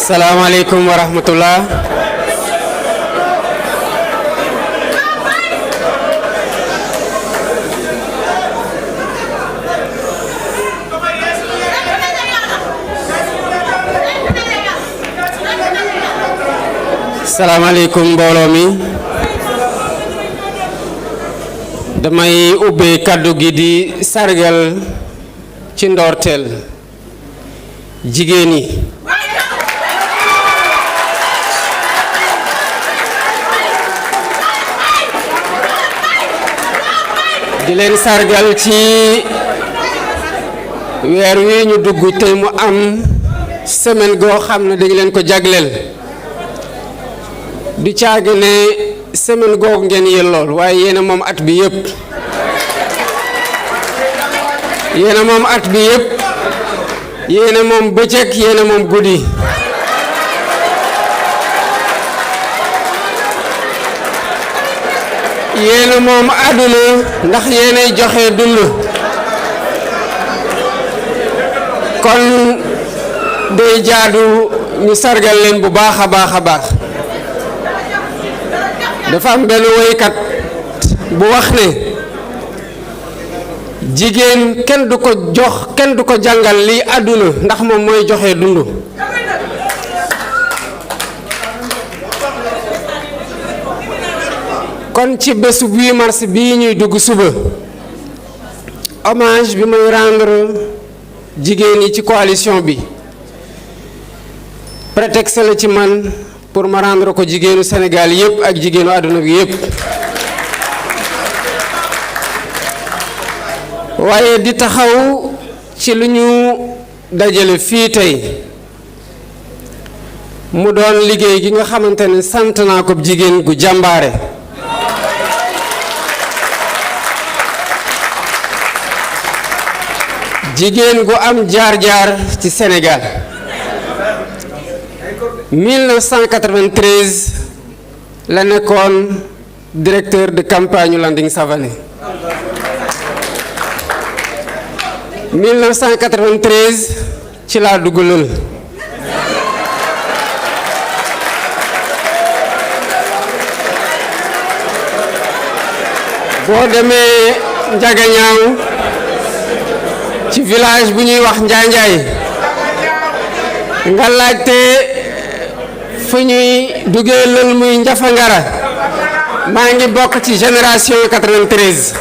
Assalamualaikum warahmatullah. Assalamualaikum mbooloo mi. Damay ubbee kaddu gi di sargal ci ndorteel jigéen yi di leen sargal ci weer wi ñu dugg tey mu am semaine goo xam ne dañu leen ko jagleel du caagi ne semaine googu ngeen yellool waaye yéena moom at bi yépp yéena moom at bi yépp yéena moom bëccëg yéena moom guddi yéena moom àdduna ndax yéenay joxe dund kon day jaadu ñu sargal leen bu baax a baax a baax dafa am benn woykat bu wax ne jigéen kenn du ko jox kenn du ko jàngal lii àdduna ndax moom mooy joxe dund kon ci bésu 8 mars bii ñuy dugg suba hommage bi may rendre jigéen yi ci coalition bi prétexte la ci man pour ma rendre ko jigéenu Sénégal yépp ak jigéenu àdduna bi yépp waaye di taxaw ci lu ñu dajale fii tey mu doon liggéey gi nga xamante ne sant naa ko jigéen gu jàmbaare jigéen gu am jaar-jaar ci Sénégal 1993 la nekkoon directeur de campagne Landing Savané 1993 ci laa dugg lël boo demee Njagañaaw ci village bu ñuy wax Njaanjaay nga laajte fu ñuy duggee lël muy Njafangara maa ngi bokk ci génération 93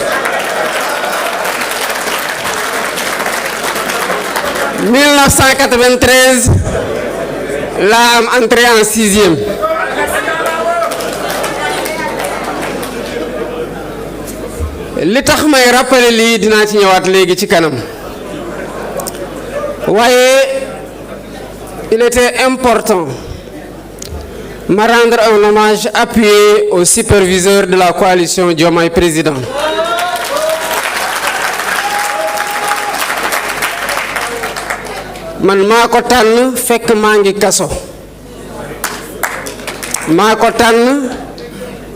1993 laa am entrée en 6e li tax may rappeler lii dinaa ci ñëwaat léegi ci kanam waaye il était important ma rendre un hommage appuyé au superviseur de la coalition Diomaye Président man maa ko tànn fekk maa ngi kaso maa ko tànn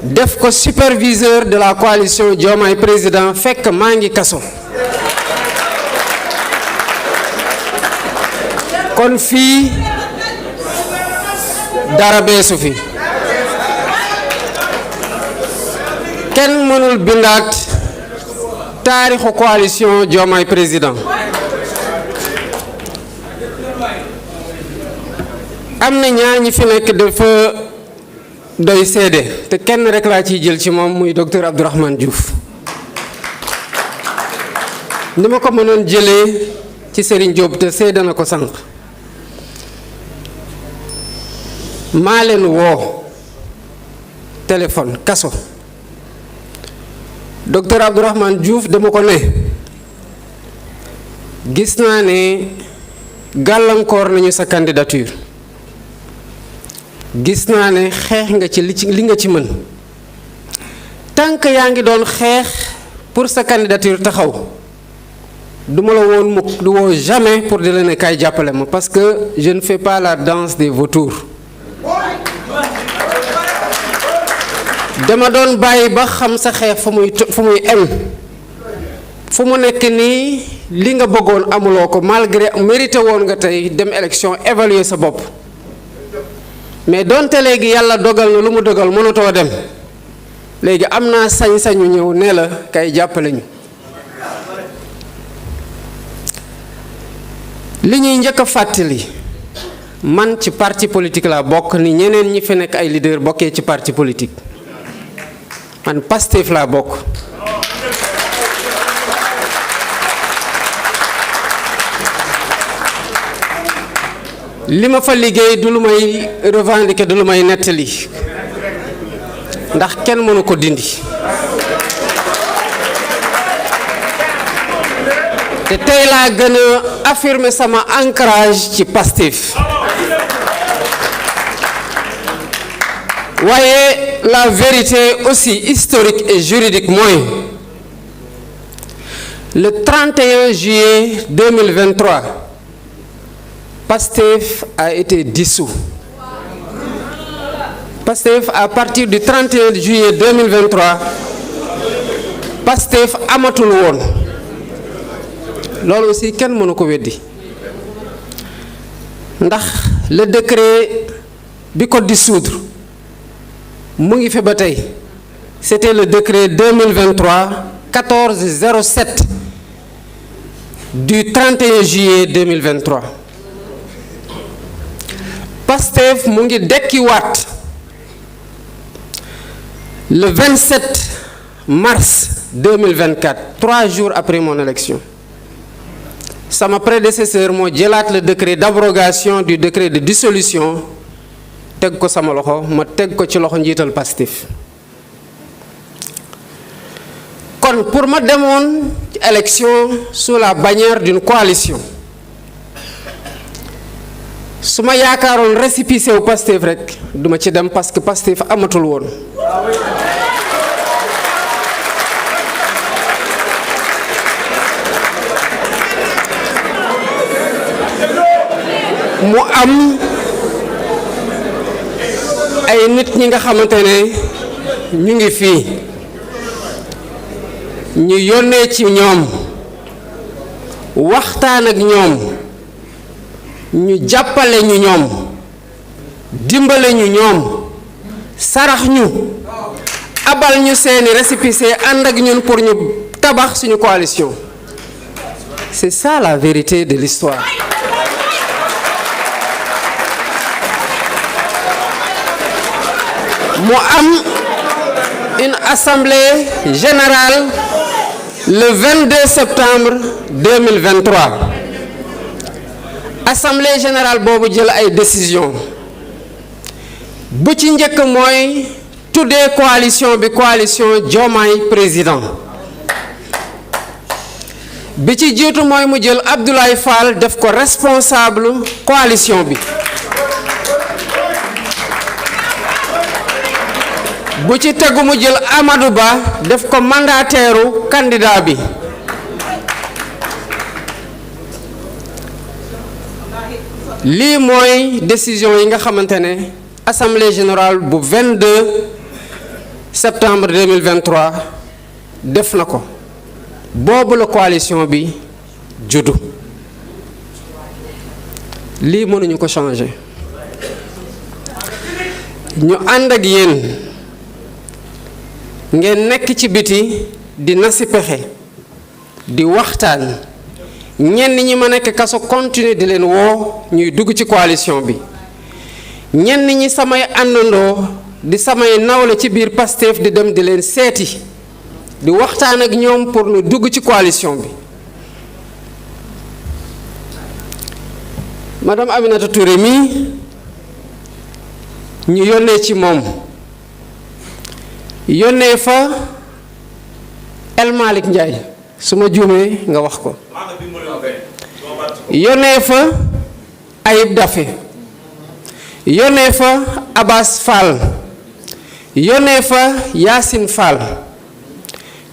def ko superviseur de la coalition Diomaye Président fekk maa ngi kaso kon fii dara beesu fi kenn mënul bindaat taarixu coalition Diomaye Président am na ñaar ñi fi nekk dafa doy seede te kenn rek laa ciy jël ci moom muy docteur Abdourahmane Diouf ni ma ko mënoon jëlee ci Serigne Diop te seede na ko sànq maa leen woo téléphone kaso docteur Abdourahmane Diouf dama ko ne gis naa ne gàllankoor nañu sa candidature gis naa ne xeex nga ci li nga ci mën tant que yaa ngi doon xeex pour sa candidature taxaw duma la woon mukk du woo jamais pour di la ne kaay jàppale ma parce que je ne fais pas la danse des vautours dama doon bàyyi ba xam sa xeex fu muy em fu mu nekk nii li nga bëggoon amuloo ko malgré mérité woon nga tey dem élection évaluer sa bopp mais donte léegi yàlla dogal na lu mu dogal mënutoo dem léegi am naa sañ-sañu ñëw ne la kay jàppale ñu. li ñuy njëkk a fàttali man ci parti politique laa bokk ni ñeneen ñi fi nekk ay leader bokkee ci parti politique man Pastef laa bokk. li ma fa liggéey du lu may revendiquer du lu may nettali ndax kenn mënu ko dindi te tey laa gën a affirmer sama ancrage ci Pastef waaye la vérité aussi historique et juridique mooy le 31 juillet 2023 Pastef a été dissous. Pastef à partir du 31 juillet 2023 Pastef amatul woon loolu aussi kenn mënu ko weddi ndax le décret bi ko dissoudre mu ngi fi ba tey c'était le décret 2023-1407 du 31 juillet 2023 Pastef mu ngi dekkiwaat le 27 mars 2024 3 jours après mon élection sama prédécesseur moo jëlaat le décret d'abrogation du décret de dissolution teg ko sama loxo ma teg ko ci loxo njiital Pastef kon pour ma demoon élection sous la bannière d'une coalition su ma yaakaaroon récépissé wu Pastef rek duma ci dem parce que Pastef amatul woon mu am ay nit ñi nga xamante ne ñu ngi fii ñu yónnee ci ñoom waxtaan ak ñoom ñu jàppale ñu ñoom dimbale ñu ñoom sarax ñu abal ñu seeni récépissé ànd ak ñun pour ñu tabax suñu coalition. C'est ça la vérité de l'histoire. mu am une assemblée générale le 22 septembre 2023 assemblée générale boobu jël ay décision bu ci njëkk mooy tuddee coalition bi coalition Diomaye président bi ci jiitu mooy mu jël Abdoulaye Fall def ko responsable coalition bi bu ci tegu mu jël Amadou Ba def ko mandataire candidat bi lii mooy décision yi nga xamante ne assemblée générale bu 22 septembre 2023 def na ko boobu la coalition bi juddu lii mënuñu ko changer ñu ànd ak yéen ngeen nekk ci biti di nasi pexe di waxtaan ñenn ñi ma nekk kaso continuer di leen woo ñuy dugg ci coalition bi ñenn ñi samay àndandoo di samay nawle ci biir Pastef di dem di leen seeti di waxtaan ak ñoom pour ñu dugg ci coalition bi madame Aminata Touré mi ñu yónnee ci moom yónnee fa El Malick Ndiaye su ma juumee nga wax ko yónnee fa Ayib Daffé yónnee fa Abbas Fall yónnee fa Yacine Fall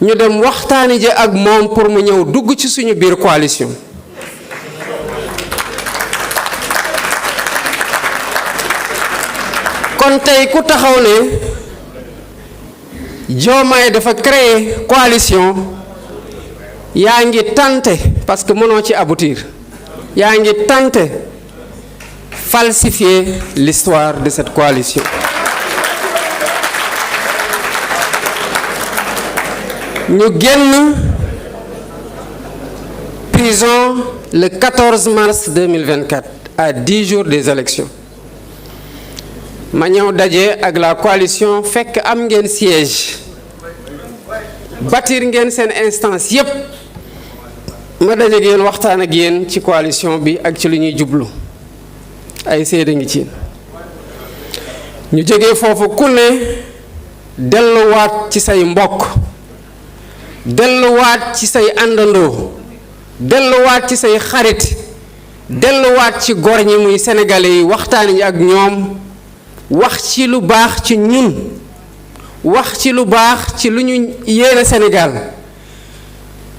ñu dem waxtaani ji ak moom pour mu ñëw dugg ci suñu biir coalition kon tey ku taxaw ne Diomaye dafa créer coalition yaa ngi tenté parce que mënoo ci aboutir yaa ngi tenté falsifier l'histoire de cette coalition. Ñu génn prison le 14 mars 2024 à 10 jours des élections ma ñëw daje ak la coalition fekk am ngeen siège bâtir ngeen seen instance yépp ma daje ak yéen waxtaan ak yéen ci coalition bi ak ci li ñuy jublu ay seede ngi ci ñu jógee foofu ku ne delluwaat ci say mbokk delluwaat ci say àndandoo delluwaat ci say xarit delluwaat ci góor ñi muy sénégalais yi waxtaan yi ak ñoom wax ci lu baax ci ñun wax ci lu baax ci lu ñu yéene Sénégal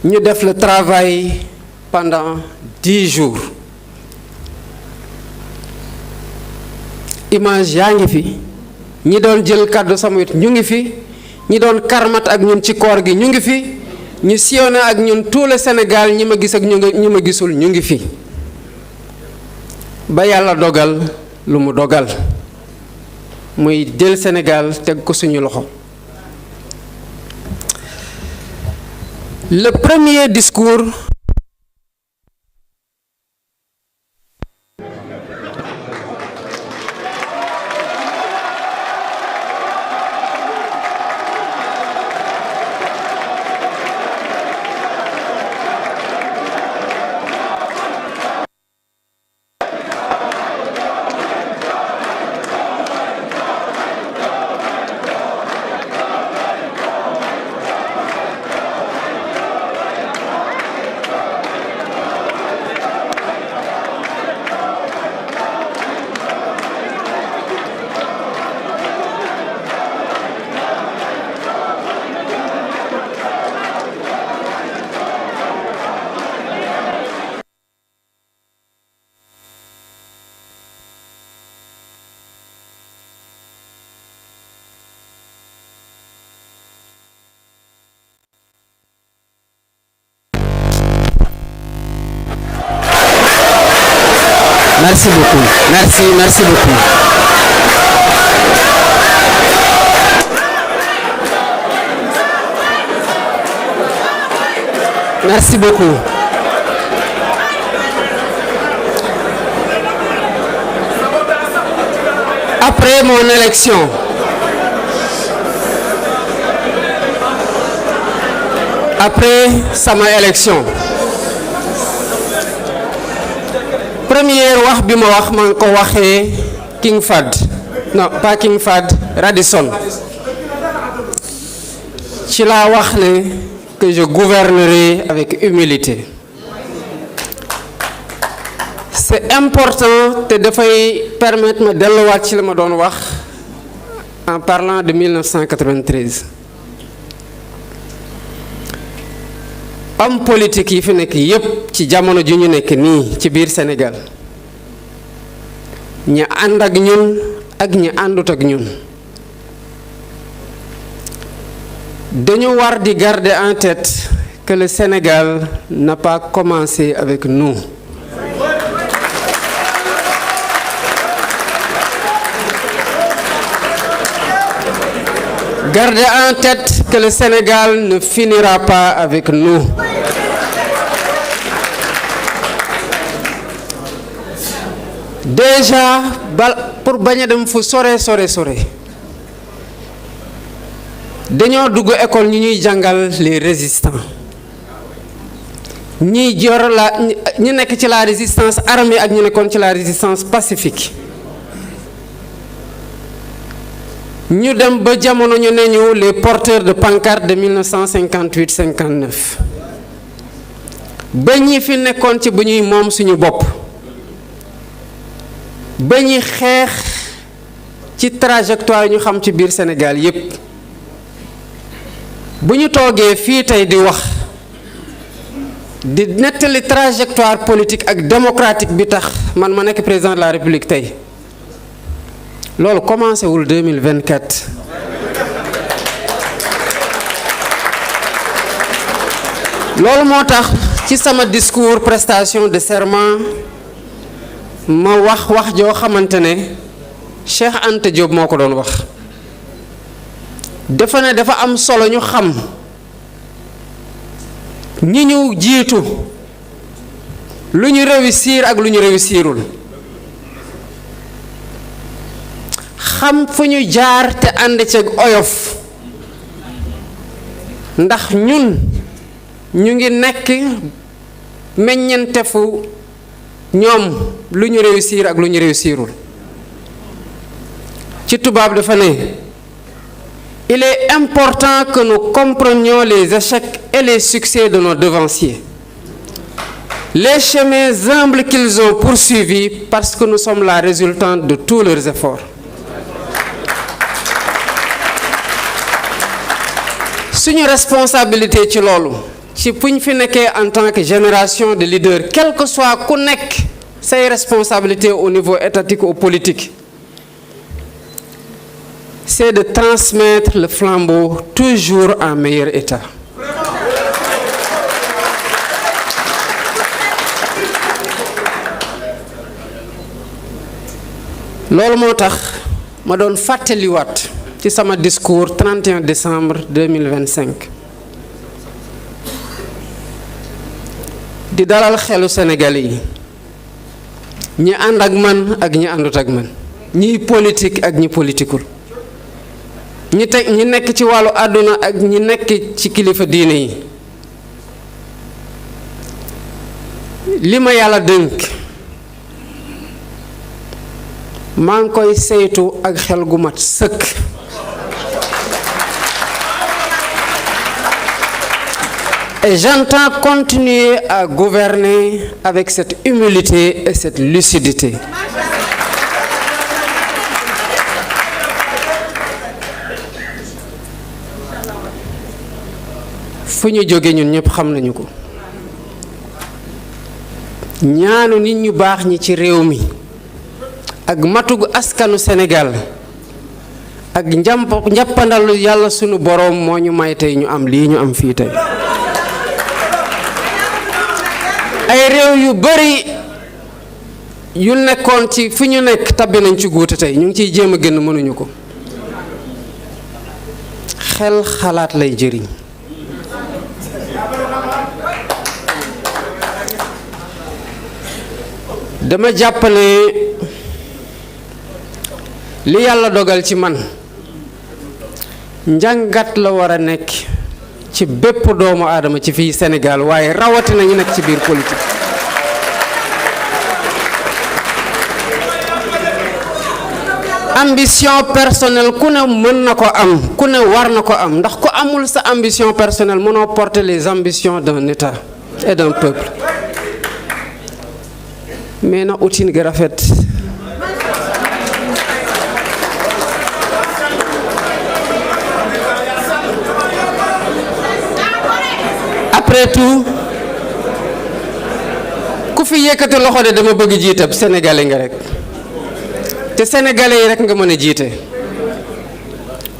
ñu def le travail pendant 10 jours image yaa ngi fi ñi doon jël kàddu sama wet ñu ngi fi ñi doon karmat ak ñun ci koor gi ñu ngi fi ñu sillonné ak ñun tout le Sénégal ñi ma gis ak ñi ma gisul ñu ngi fi ba yàlla dogal lu mu dogal muy jël Sénégal teg ko suñu loxo. Le premier discours Merci beaucoup. Merci beaucoup. Merci beaucoup. Après mon élection, après sama élection, première wax bi ma wax man ko waxee King Fahd non pas King Fahd Radisson ci laa wax ne que je gouvernerai avec humilité. C'est important te dafay permettre ma delluwaat ci la ma doon wax en parlant de 1993. Homme politique yi fi nekk yépp ci jamono ji ñu nekk nii ci biir Sénégal ñi ànd ak ñun ak ñi àndut ak ñun dañu war di garder en tête que le Sénégal n'a pas commencé avec nous. Gardez en tête que le Sénégal ne finira pas avec nous. Déjà pour bañ a dem fu sore dañoo dugg école ñi ñuy jàngal les résistants ñi jor ñi nekk ci la résistance armée ak ñu nekkoon ci la résistance pacifique. ñu dem ba jamono ñu ne ñu les porteurs de pancartes de 1958-59 ba ñi fi nekkoon ci bu ñuy moom suñu bopp ba ñi xeex ci trajectoire ñu xam ci biir Sénégal yépp bu ñu toogee fii tey di wax di nettali trajectoire politique ak démocratique bi tax man ma nekk président de la République tey loolu commencé wul 2024 loolu moo tax ci sama discours prestation de serment ma wax joo xamante ne Cheikh Anta Diop moo ko doon wax. dafa ne dafa am solo ñu xam ñi ñu jiitu lu ñu réussir ak lu ñu réussirul, xam fu ñu jaar te ànd ceeg oyof, ndax ñun ñu ngi nekk meññentefu ñoom lu ñu réussir ak lu ñu réussirul. ci tubaab dafa ne il est important que nous comprenions les échecs et les succès de nos devanciers, les chemins humbles qu'ils ont poursuivis, parce que nous sommes la résultante de tous leurs efforts. Suñu responsabilité ci loolu ci puñ fi nekkee en tant que génération de leaders, quel que soit ku nekk say responsabilités au niveau étatique ou politique, c'est de transmettre le flambeau toujours en meilleur état. loolu moo tax ma doon fàttaliwaat ci sama discours 31 décembre 2025 di dalal xelu Sénégalais yi, ñi ànd ak man ak ñi àndut ak man, ñi politique ak ñi politiqueul, ñi nekk ci wàllu àdduna ak ñi nekk ci kilifa diine yi. li ma yàlla dénk maa ngi koy saytu ak xel gu mat sëkk. Et j'entends continuer à gouverner avec cette humilité et cette lucidité. fu ñu jóge ñun ñëpp xam nañu ko. ñaanu nit ñu baax ñi ci réew mi ak matugu askanu Sénégal ak njàppandalu yàlla sunu boroom moo ñu may tey ñu am lii ñu am fii tey. ay réew yu bari yu nekkoon ci fi ñu nekk tabbi nañ ci guute tey ñu ngi ciy jéem a génn mënuñu ko. xel xalaat lay jëriñ. dama jàpp ne li yàlla dogal ci man njàngat la war a nekk ci bépp doomu aadama ci fii Sénégal, waaye rawatina ñu nekk ci biir politique. ambition personnelle ku ne mën na ko am, ku ne war na ko am, ndax ku amul sa ambition personnelle mënoo porter les ambitions d'un État et d'un peuple. mais na utin gi rafet. après tout ku fi yëkkati loxo de dama bëgg jiitab sénégalais nga rek, te sénégalais yi rek nga mën a jiite,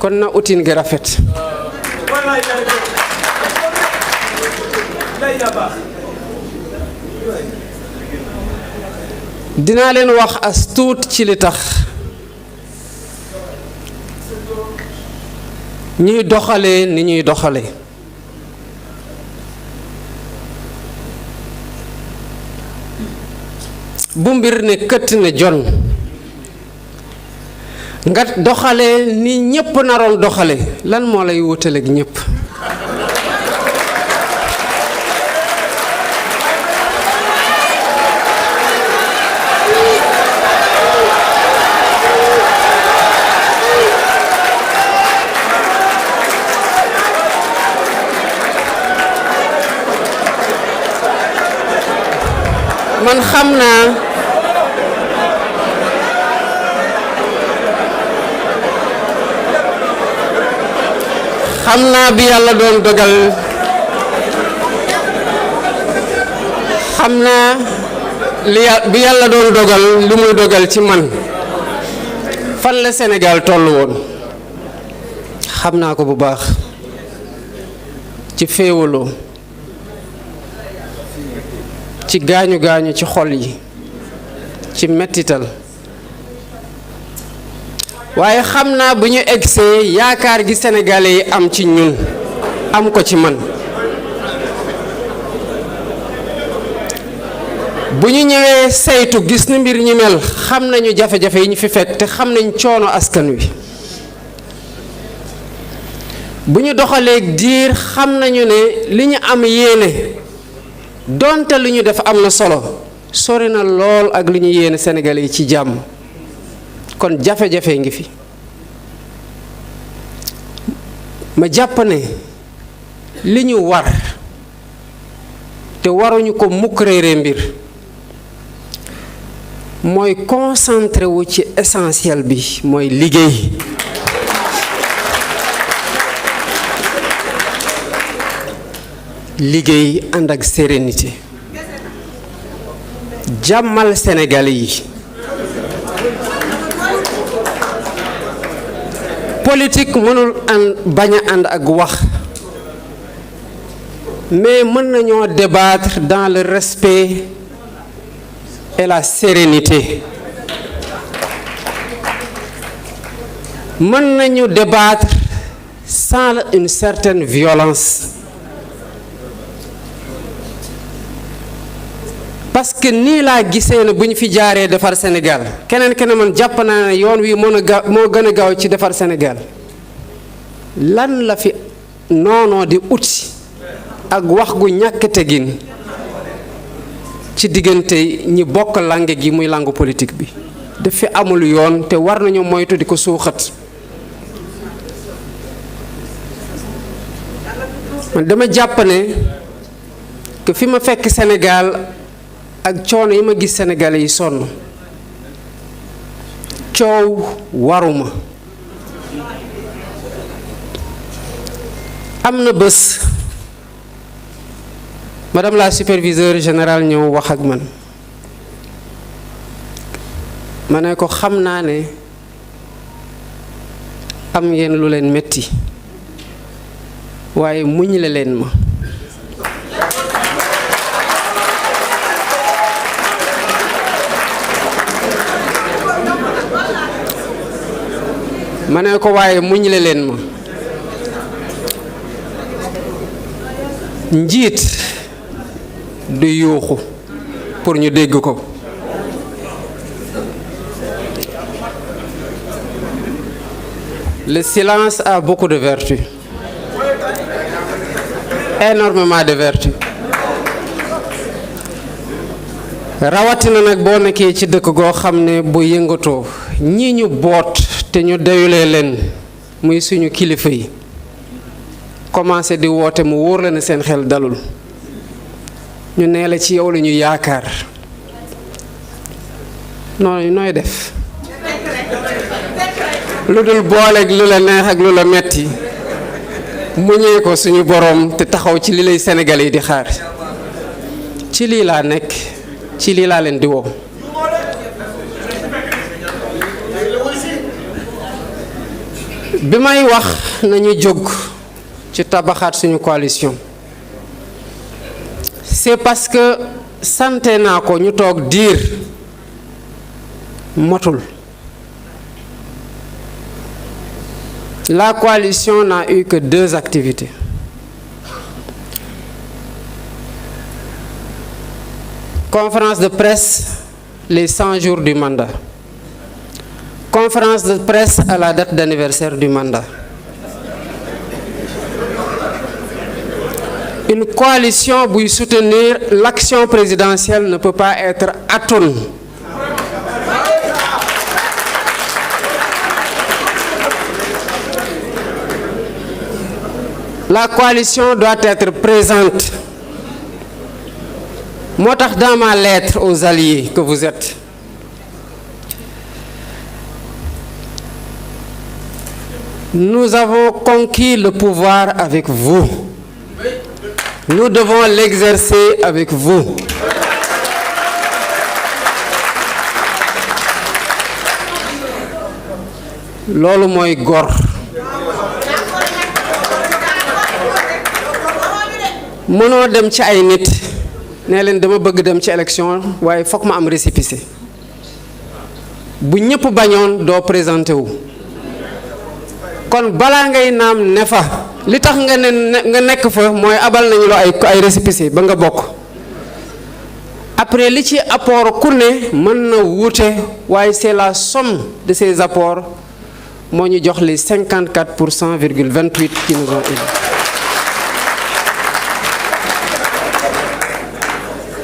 kon na utin gi rafet. dinaa leen wax as tuut ci li tax ñuy doxalee ni ñuy doxalee. bu mbir ne këtt ne jon nga doxalee ni ñépp naroon doxale, lan moo lay wutale ak ñépp? man xam naa bi yàlla doon dogal, xam naa bi yàlla doon dogal lu muy dogal ci man fan la Sénégal toll woon. xam naa ko bu baax ci féewaloo, ci gaañu gaañu ci xol yi, ci mettital waaye xam naa bu ñu egsee yaakaar gi sénégalais yi am ci ñun am ko ci man bu ñu ñëwee saytu gis ni mbir ñi mel xam nañu jafe-jafe yi ñu fi fekk te xam nañ coono askan wi bu ñu doxalee diir xam nañu ne li ñu am yéene donte lu ñu def am na solo sori na lool ak li ñu yéene Sénégalais yi ci jàmm kon jafe-jafe ngi fi ma jàpp ne li ñu war te waruñu ko mukk réere mbir mooy concentré wu ci essentiel bi mooy liggéey liggéey ànd ak sérénité jàmmal Sénégalais yi politique mënul bañ a ànd ak wax mais mën nañoo débattre dans le respect et la sérénité mën nañu débattre sans une certaine violence parce que nii laa gisee ne bu ñu fi jaaree defar Sénégal keneen man jàpp naa ne yoon wi moo gën a gaaw ci defar Sénégal lan la fi noonoo di uti ak wax gu ñàkk tegin ci diggante ñi bokk langue gi muy langue politique bi daf fi amul yoon te war nañu moytu di ko suuxat man dama jàpp ne que fi ma fekk Sénégal ak coono yi ma gis Sénégalais yi sonn coow waruma am na bés madame la superviseure générale ñëw wax ak man ma ne ko xam naa ne am ngeen lu leen metti waaye muñ la leen ma ma ne ko waaye muñ la leen ma njiit du yuuxu pour ñu dégg ko le silence a beaucoup de vertus énormément de vertus rawatina nag boo nekkee ci dëkk goo xam ne bu yëngatoo ñi ñu boot te ñu doyulee leen muy suñu kilifa yi commencé di woote mu wóor la ne seen xel dalul ñu nee la ci yow la ñu yaakaar nooy def lu dul booleeg lu la neex ak lu la metti muñee ko suñu boroom te taxaw ci li lay Sénégalais yi di xaar ci lii laa nekk ci lii laa leen di woo bi may wax nañu jóg ci tabaxaat suñu coalition c'est parce que santé naa ko ñu toog diir motul la coalition n'a eu que 2 activités conférence de presse les 100 jours du mandat conférence de presse à la date d'anniversaire du mandat. Une coalition pour soutenir l'action présidentielle ne peut pas être atone. La coalition doit être présente. Moi, dans ma lettre aux alliés que vous êtes, nous avons conquis le pouvoir avec vous. Nous devons l'exercer avec vous. Loolu mooy gor. Mënoo dem ci ay nit ne leen dama bëgg dem ci élection waaye fokk ma am récépissé bu ñëpp bañoon doo présenté wu kon balaa ngay naam ne fa li tax nga nekk fa mooy abal nañu la ay récépissé ba nga bokk après li ci apport ku ne mën na wuute waaye c'est la somme de ces apports moo ñu jox les 54,28% qui nous ont élus.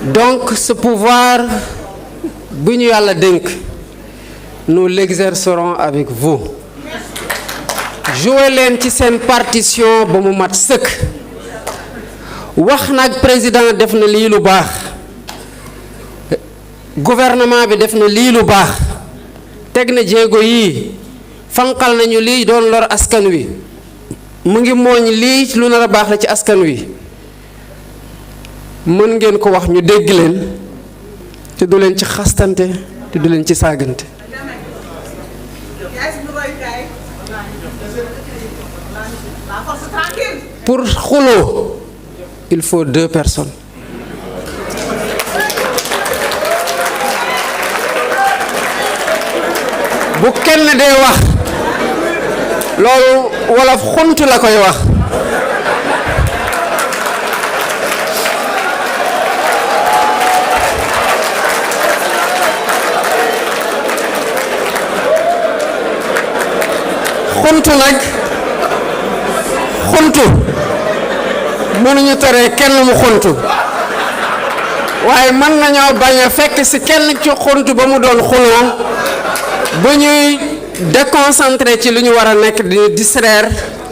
Donc ce pouvoir bu ñu yàlla dénk nous l'exercerons avec vous. Jouer leen ci seen partition ba mu mat sëkk wax nag président def na lii lu baax gouvernement bi def na lii lu baax teg na jéego yii fanqal nañu lii doon lor askan wi mu ngi mooñ lii lu nar a baax la ci askan wi mën ngeen ko wax ñu dégg leen te du leen ci xastante te du leen ci saagante. Pour xuloo il faut 2 personnes. bu kenn dee wax loolu wolof xunt la koy wax. xuntu nag xuntu mënuñu tere kenn mu xuntu waaye mën nañoo bañ a fekk ci kenn ci xuntu ba mu doon xuloo ba ñuy déconcentré ci li ñu war a nekk di distraire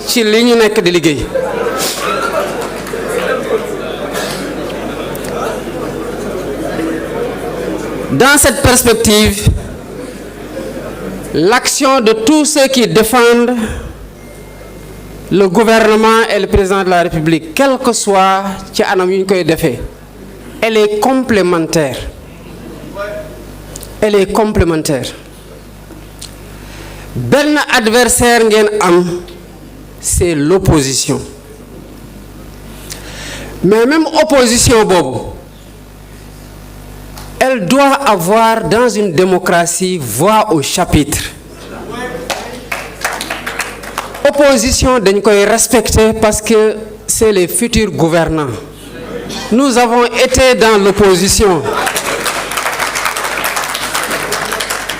ci li ñu nekk di liggéey. Dans cette perspective, l'action de tous ceux qui défendent le gouvernement et le président de la République, quel que soit ci anam yu ñu koy defee, elle est complémentaire. Elle est complémentaire. Benn adversaire ngeen am, c'est l'opposition. Mais même opposition boobu, elle doit avoir dans une démocratie voix au chapitre. Opposition dañ koy respecter parce que c'est les futurs gouvernants. Nous avons été dans l'opposition.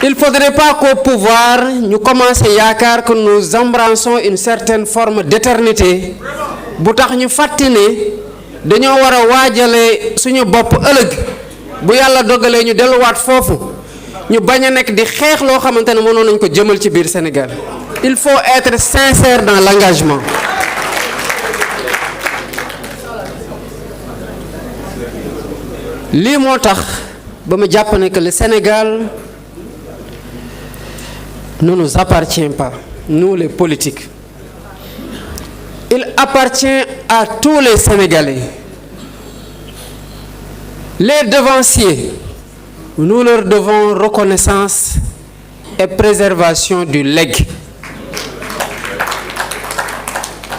Il ne faudrait pas qu'au pouvoir ñu commencer yaakaar que nous embrassons une certaine forme d'éternité bu tax ñu fàtte ne dañoo war a waajale suñu bopp ëllëg bu yàlla dogalee ñu delluwaat foofu ñu bañ a nekk di xeex loo xamante ne mënoon nañ ko jëmal ci biir Sénégal. Il faut être sincère dans l'engagement. lii moo tax ba ma jàpp ne que le Sénégal ne nous appartient pas, nous les politiques. Il appartient à tous les Sénégalais. Les devanciers, nous leur devons reconnaissance et préservation du legs.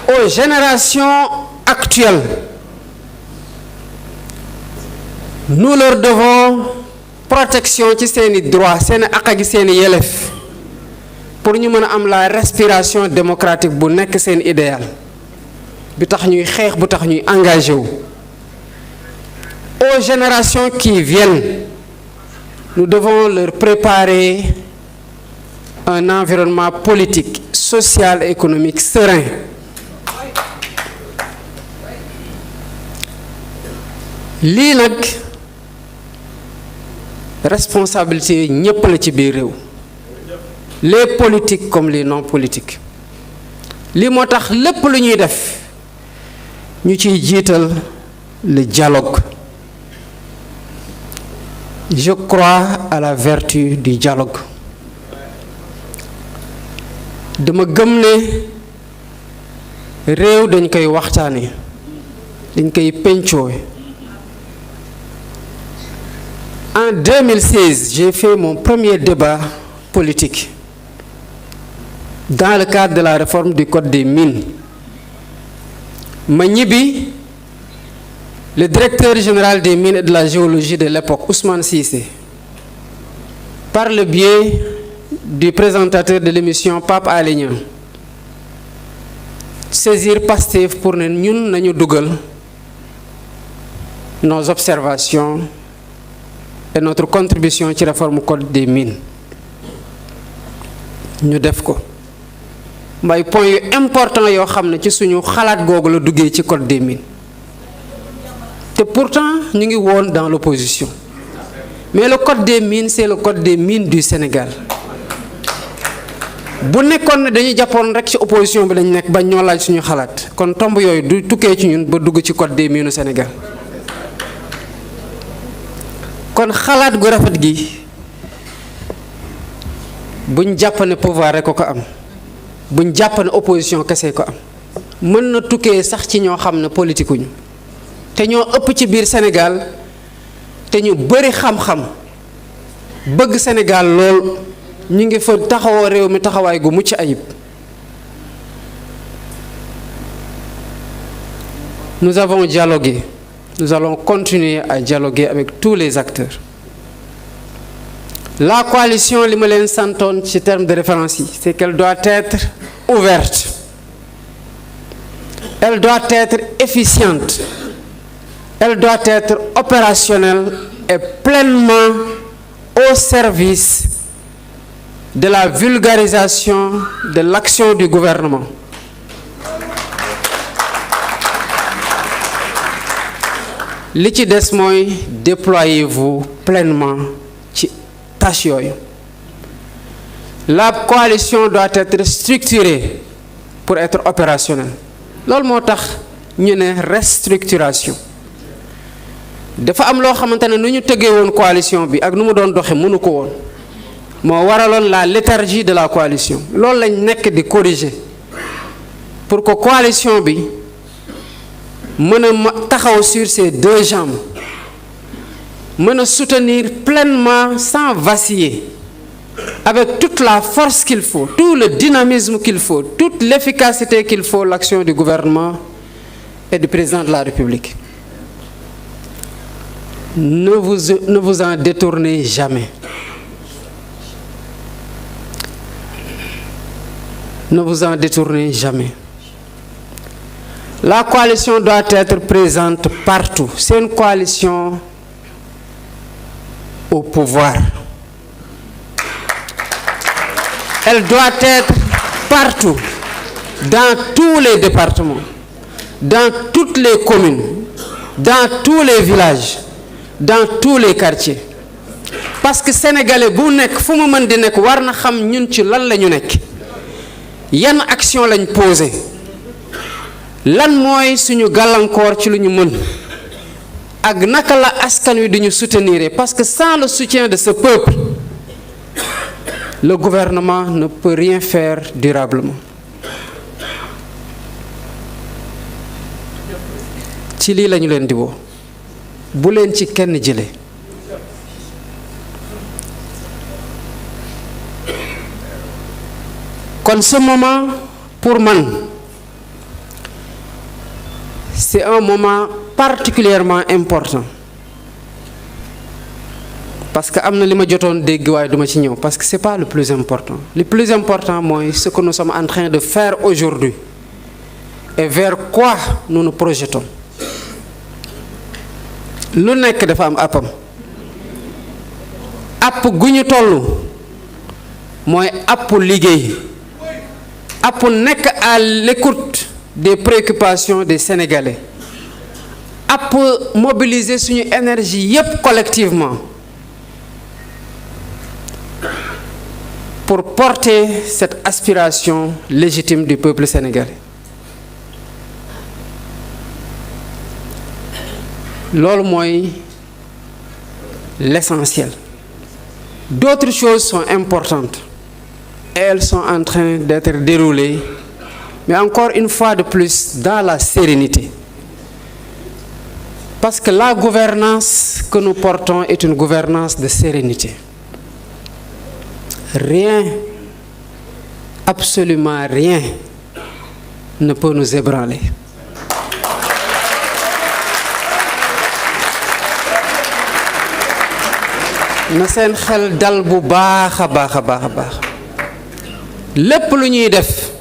Aux générations actuelles, nous leur devons protection ci seeni droit seeni àq ak seeni yelleef pour ñu mën a am la respiration démocratique bu nekk seen idéal bi tax ñuy xeex bu tax ñuy engagé wu. Aux générations qui viennent, nous devons leur préparer un environnement politique, social et économique serein. lii nag responsabilité ñépp la ci biir réew, les politiques comme les non politiques. lii moo tax lépp lu ñuy def ñu ciy jiital le dialogue. Je crois à la vertu du dialogue. dama gëm ne réew dañ koy waxtaane dañ koy pencoo. En 2016, j'ai fait mon premier débat politique dans le cadre de la réforme du Code des mines. ma ñibbi, le directeur général des mines et de la géologie de l'époque, Ousmane Cissé, par le biais du présentateur de l'émission Pape Alé Niang, saisir Pastef pour ne ñun nañu dugal nos observations et notre contribution ci réforme code des mines. Ñu def ko may point yu important yoo xam ne ci suñu xalaat googu la duggee ci code des mines te pourtant ñu ngi woon dans l'opposition, mais le code des mines c'est le code des mines du Sénégal. bu nekkoon ne dañuy jàppoon rek ci opposition bi lañ nekk bañ ñoo laaj suñu xalaat kon tomb yooyu du tukkee ci ñun ba dugg ci code des mines du Sénégal. kon xalaat gu rafet gi buñ jàpp ne pouvoir rek ko am buñ jàpp ne opposition kese ko am mën na tukkee sax ci ñoo xam ne politique ñu te ñoo ëpp ci biir Sénégal te ñu bëri xam-xam bëgg Sénégal lool ñu ngi fa taxawoo réew mi taxawaay gu mucc ayib. Nous avons dialogué, nous allons continuer à dialoguer avec tous les acteurs. La coalition, li ma leen santoon ci terme de référence yi, c'est qu'elle doit être ouverte, elle doit être efficiente, elle doit être opérationnelle et pleinement au service de la vulgarisation de l'action du gouvernement. Li ci des mooy déployez-vous pleinement ci tâche yooyu. La coalition doit être structurée pour être opérationnelle. Loolu moo tax ñu ne restructuration. dafa am loo xamante ne nu ñu tëggee woon coalition bi ak nu mu doon doxe mënu ko woon moo waraloon la léthargie de la coalition. loolu lañ nekk di corriger pour que coalition bi mën a taxaw sur ses deux jambes, mën a soutenir pleinement sans vaciller, avec toute la force qu'il faut, tout le dynamisme qu'il faut, toute l'efficacité qu'il faut, l'action du gouvernement et du président de la République. Ne vous en détournez jamais. Ne vous en détournez jamais. La coalition doit être présente partout. C'est une coalition au pouvoir. Elle doit être partout, dans tous les départements, dans toutes les communes, dans tous les villages, dans tous les quartiers. Parce que Sénégalais bu nekk fu mu mën di nekk war na xam ñun ci lan la ñu nekk, yan action lañ posé, lan mooy suñu gàllankoor ci lu ñu mën ak naka la askan wi di ñu soutenir, parce que sans le soutien de ce peuple, le gouvernement ne peut rien faire durablement. ci lii lañu leen di woo bu leen ci kenn jële. Kon ce moment pour man c'est un moment particulièrement important parce que am na li ma jotoon dégg waaye duma ci ñëw parce que c'est pas le plus important. Le plus important mooy ce que nous sommes en train de faire aujourd'hui et vers quoi nous nous projetons. lu nekk dafa am appam, app gu ñu toll mooy app liggéey, app nekk à l'écoute des préoccupations des Sénégalais, app mobiliser suñu énergie yépp collectivement pour porter cette aspiration légitime du peuple sénégalais. Loolu mooy l'essentiel. D'autres choses sont importantes et elles sont en train d'être déroulées, mais encore une fois de plus dans la sérénité. Parce que la gouvernance que nous portons est une gouvernance de sérénité. Rien, absolument rien, ne peut nous ébranler. na seen xel dal bu baax a baax a baax a baax lépp lu ñuy def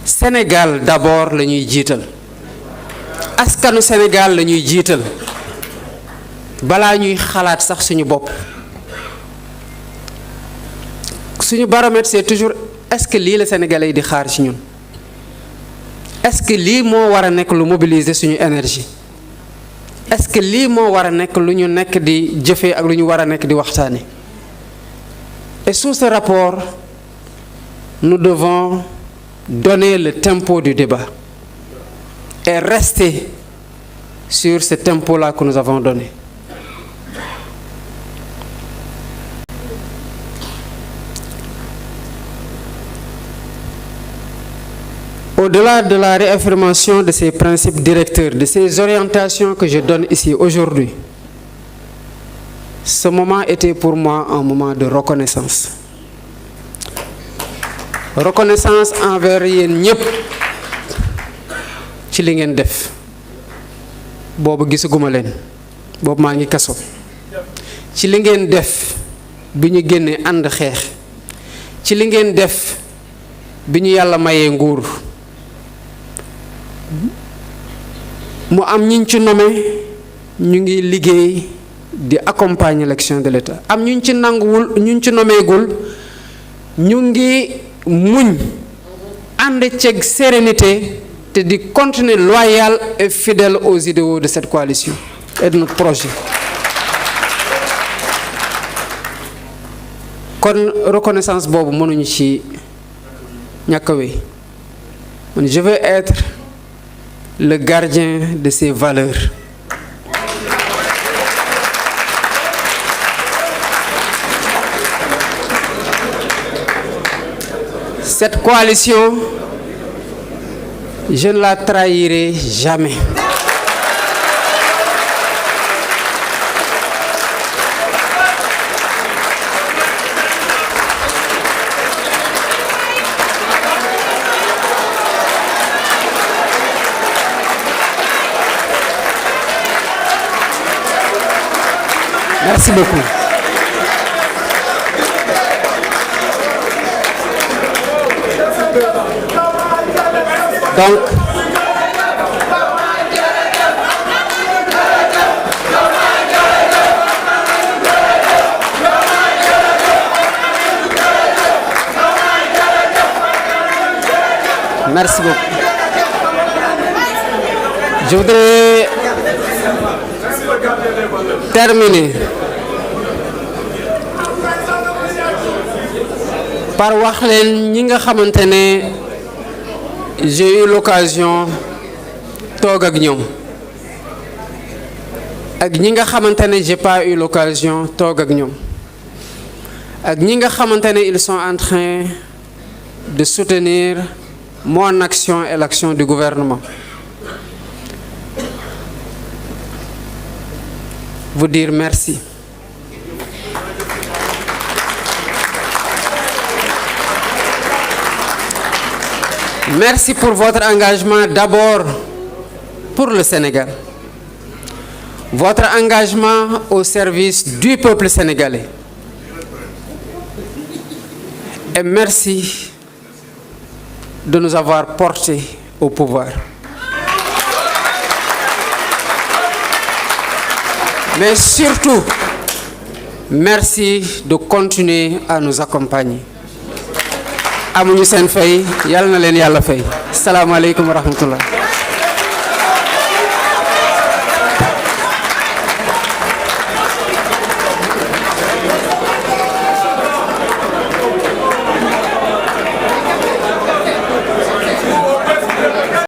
Sénégal d'abord la ñuy jiital askanu Sénégal la ñuy jiital balaa ñuy xalaat sax suñu bopp suñu baromètre c'est toujours est-ce que lii la Sénégalais yi di xaar ci ñun est-ce que lii moo war a nekk lu mobiliser suñu énergie est-ce que lii moo war a nekk lu ñu nekk di jëfee ak lu ñu war a nekk di waxtaane. Et sous ce rapport nous devons donner le tempo du débat et rester sur ce tempo-là que nous avons donné. Au-delà de la réaffirmation de ces principes directeurs, de ces orientations que je donne ici aujourd'hui, ce moment était pour moi un moment de reconnaissance. Reconnaissance envers yéen ñëpp ci li ngeen def boobu gisaguma leen boobu maa ngi kaso ci li ngeen def bi ñu génnee ànd xeex ci li ngeen def bi ñu yàlla mayee nguur mu am ñiñ ci nommé ñu ngi liggéey di accompagner l'action de l'État am ñuñ ci nanguwul ñuñ ci nommeegul ñu ngi muñ ànd ceeg sérénité te di continuer loyal et fidèle aux idéaux de cette coalition et de notre projet. kon reconnaissance boobu mënuñu ci ñàkk a wéy man je veux être le gardien de ces valeurs. Cette coalition, je ne la trahirai jamais. Merci beaucoup. Donc, merci beaucoup. Je voudrais terminer par wax leen ñi nga xamante ne j'ai eu l'occasion toog ak ñoom ak ñi nga xamante ne j'ai pas eu l'occasion toog ak ñoom ak ñi nga xamante ne ils sont en train de soutenir mon action et l'action du gouvernement. Vous dire merci. Merci pour votre engagement d'abord pour le Sénégal. Votre engagement au service du peuple sénégalais. Et merci de nous avoir portés au pouvoir. Mais surtout, merci de continuer à nous accompagner. amuñu seen fay yàlla na leen yàlla fay. Asalaamaaleykum wa rahmatullah.